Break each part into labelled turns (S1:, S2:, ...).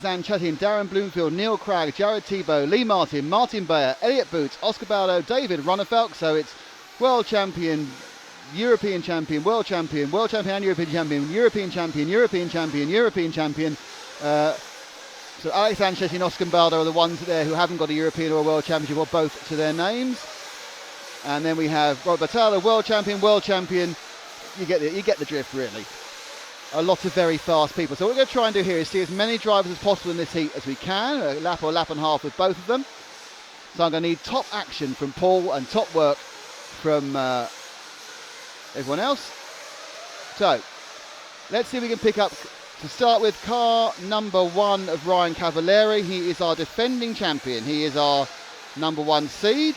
S1: Zanchetti, Darren Bloomfield, Neil Cragg, Jared Tebo, Lee Martin, Martin Bayer, Elliot Boots, Oscar Baldo, David Ronnefalk. So it's world champion, European champion, world champion, world champion and European champion, European champion, European champion, European champion. So Alex Zanchetti and Oscar Baldo are the ones there who haven't got a European or a world championship or both to their names. And then we have Rob Batalla, world champion, world champion. You get the drift, really. A lot of very fast people. So what we're going to try and do here is see as many drivers as possible in this heat as we can, a lap or lap and a half with both of them. So I'm going to need top action from Paul and top work from everyone else. So let's see if we can pick up, to start with, car number 1 of Ryan Cavalieri. He is our defending champion. He is our number 1 seed,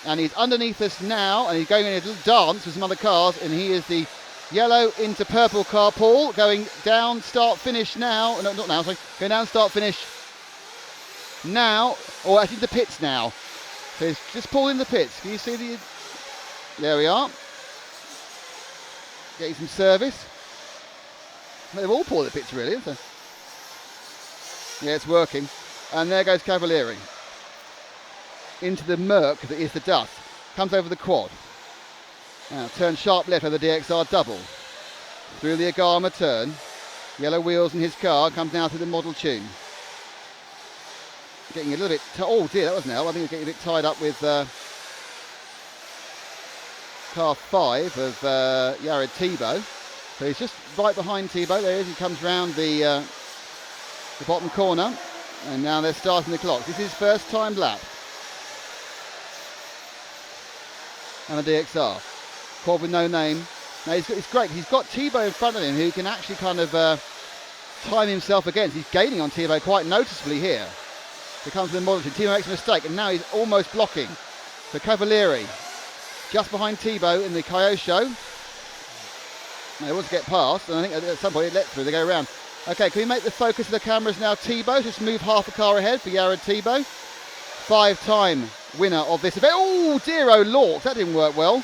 S1: and he's underneath us now, and he's going in a little dance with some other cars, and he is the yellow into purple car, Paul, going down, start, finish now. No, not now, sorry. Going down, start, finish now. Or actually the pits now. So it's just Paul in the pits. Can you see the... There we are. Getting some service. They've all Paul in the pits, really, isn't it? Yeah, it's working. And there goes Cavalieri. Into the murk that is the dust. Comes over the quad. Now turn sharp left over the DXR double. Through the Agama turn. Yellow wheels in his car. Comes now through the model tune. Getting a little bit... oh dear, that wasn't help. I think we're getting a bit tied up with car 5 of Jared Tebo. So he's just right behind Tebo. There he is. He comes round the bottom corner. And now they're starting the clock. This is his first time lap. And the DXR. Quad with no name. Now it's great. He's got Tebo in front of him who can actually kind of time himself against. He's gaining on Tebo quite noticeably here. Here comes the model. Tebo makes a mistake and now he's almost blocking. So Cavalieri just behind Tebo in the Kyosho. Now he wants to get past, and I think at some point it let through. They go around. Okay, can we make the focus of the cameras now? Tebo, just move half a car ahead for Jared Tebo. 5-time winner of this event. Oh dear, oh Lord, that didn't work well.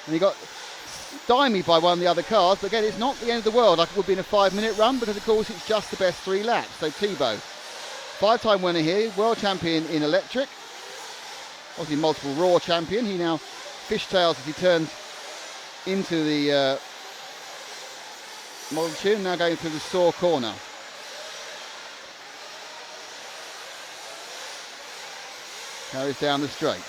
S1: And he got stymied by one of the other cars, but again, it's not the end of the world like it would be in a 5-minute run, because of course it's just the best 3 laps. So Tebo, 5-time winner here, world champion in electric, obviously multiple raw champion. He now fishtails as he turns into the model tune, now going through the sore corner. Carries down the straight.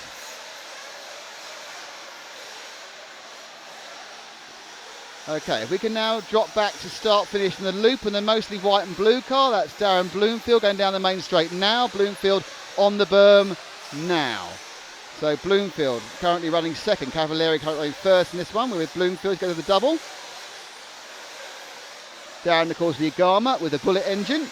S1: Okay, if we can now drop back to start finish in the loop and the mostly white and blue car, that's Darren Bloomfield going down the main straight now. Bloomfield on the berm now. So Bloomfield currently running second, Cavalieri currently running first in this one. We're with Bloomfield, go to the double. Darren, of course, the Agama with a bullet engine.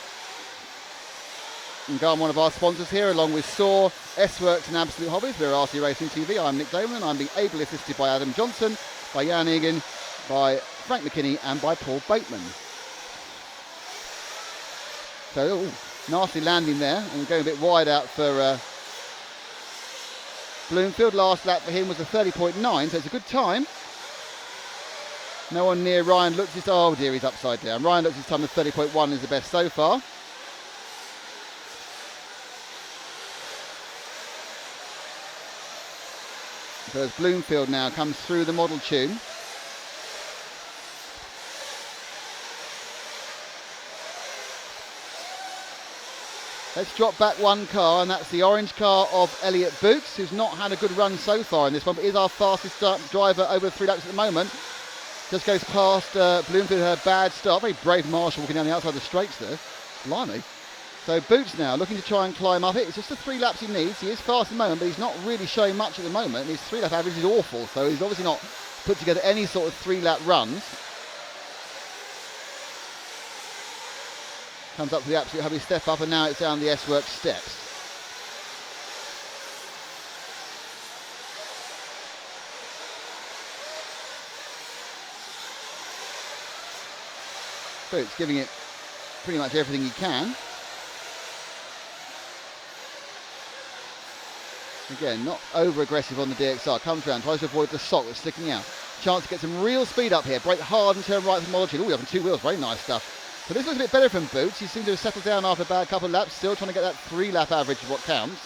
S1: Agama, one of our sponsors here, along with Saw, S-Works and Absolute Hobbies. We're RC Racing TV. I'm Nick Damon and I'm being ably assisted by Adam Johnson, by Jan Egan, by Frank McKinney and by Paul Bateman. So, nasty landing there and going a bit wide out for Bloomfield. Last lap for him was a 30.9, so it's a good time. No one near Ryan Lutz's, oh dear, he's upside down. Ryan Lutz's time of 30.1 is the best so far. So as Bloomfield now comes through the model tune. Let's drop back one car, and that's the orange car of Elliot Boots, who's not had a good run so far in this one, but is our fastest driver over 3 laps at the moment. Just goes past Bloomfield, her bad start. Very brave Marshall walking down the outside of the straights there. Blimey. So Boots now looking to try and climb up it. It's just the 3 laps he needs. He is fast at the moment, but he's not really showing much at the moment. His 3-lap average is awful, so he's obviously not put together any sort of 3-lap runs. Comes up to the absolute heavy step up, and now it's down the S-Works steps. Boots giving it pretty much everything he can. Again, not over aggressive on the DXR. Comes round, tries to avoid the sock that's sticking out. Chance to get some real speed up here. Brake hard and turn right for Molotov. Oh, we're having 2 wheels. Very nice stuff. But this looks a bit better from Boots. He seemed to have settled down after a bad couple of laps, still trying to get that 3-lap average is what counts.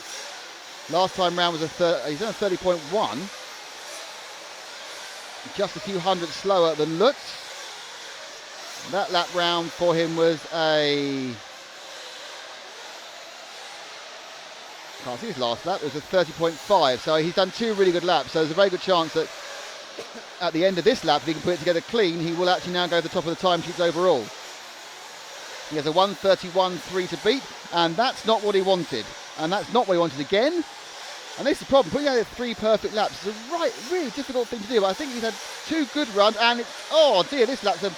S1: Last time round was he's on a 30.1. Just a few hundred slower than Lutz. That lap round for him was can't see his last lap, it was a 30.5, so he's done 2 really good laps, so there's a very good chance that at the end of this lap, if he can put it together clean, he will actually now go to the top of the timesheets overall. He has a 1:31.3 to beat, and that's not what he wanted, and that's not what he wanted again. And this is the problem, putting out 3 perfect laps is a really difficult thing to do, but I think he's had 2 good runs, and it's, oh dear, this lap's a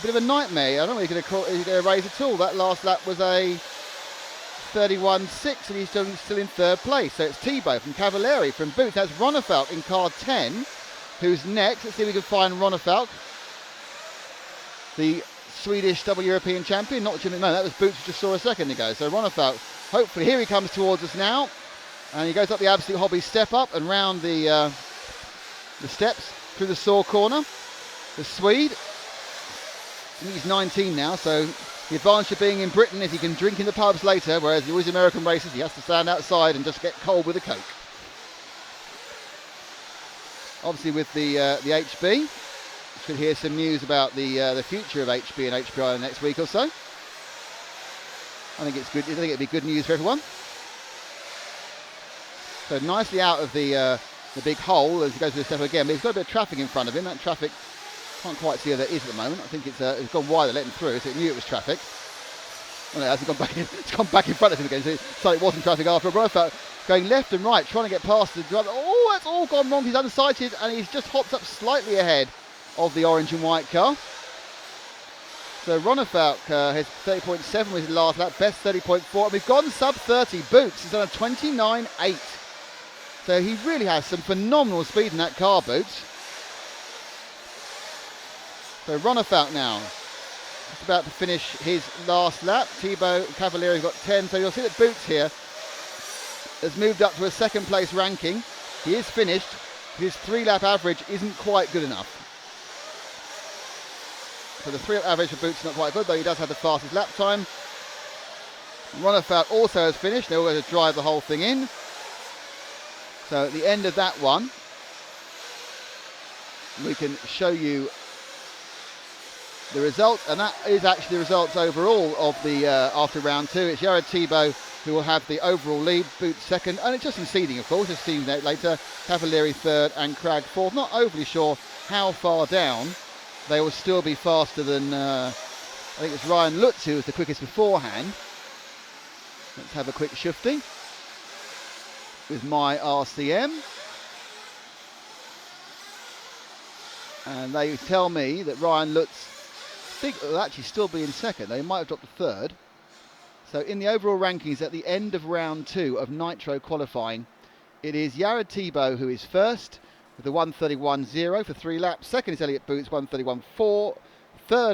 S1: bit of a nightmare. I don't know if he's going to race at all. That last lap was a 31.6 and he's still in 3rd place. So it's Tebo from Cavalieri from Boots. That's Ronnefalk in car 10, who's next. Let's see if we can find Ronnefalk, the Swedish double European champion. Not Jimmy, no, that was Boots we just saw a second ago. So Ronnefalk, hopefully, here he comes towards us now. And he goes up the Absolute Hobby step up and round the steps through the saw corner. The Swede. I think he's 19 now, so the advantage of being in Britain is he can drink in the pubs later, whereas always American races he has to stand outside and just get cold with a Coke. Obviously with the HB, should hear some news about the future of HB and HPI in the next week or so. I think it's good. I think it'll be good news for everyone. So nicely out of the big hole as he goes to the step again, but he's got a bit of traffic in front of him. That traffic, can't quite see where that is at the moment. I think it's gone wide, they let him through, so it knew it was traffic. Oh no, it hasn't gone back in. It's gone back in front of him again, so it wasn't traffic after all. Going left and right, trying to get past the driver. Oh, that's all gone wrong. He's unsighted and he's just hopped up slightly ahead of the orange and white car. So Ronnefalk has 30.7 with his last lap, best 30.4. And we've gone sub 30. Boots is on a 29.8. So he really has some phenomenal speed in that car, Boots. So Ronnefalk now, just about to finish his last lap. Tebo Cavalieri got 10, so you'll see that Boots here has moved up to a 2nd place ranking. He is finished, his 3-lap average isn't quite good enough. So the 3-lap average for Boots is not quite good, though he does have the fastest lap time. Ronnefalk also has finished, they're all going to drive the whole thing in. So at the end of that one, we can show you the results, and that is actually the results overall of the after round 2. It's Jared Tebo who will have the overall lead, Boots 2nd, and it's just in seeding, of course, just seeing that later. Cavalieri 3rd and Cragg 4th. Not overly sure how far down. They will still be faster than, I think it's Ryan Lutz who was the quickest beforehand. Let's have a quick shifty with my RCM. And they tell me that Ryan Lutz will actually still be in 2nd. They might have dropped to 3rd. So in the overall rankings at the end of round 2 of Nitro qualifying, it is Jared Tebo who is 1st with a 1:31.0 for 3 laps. 2nd is Elliott Boots, 1:31.4. 3rd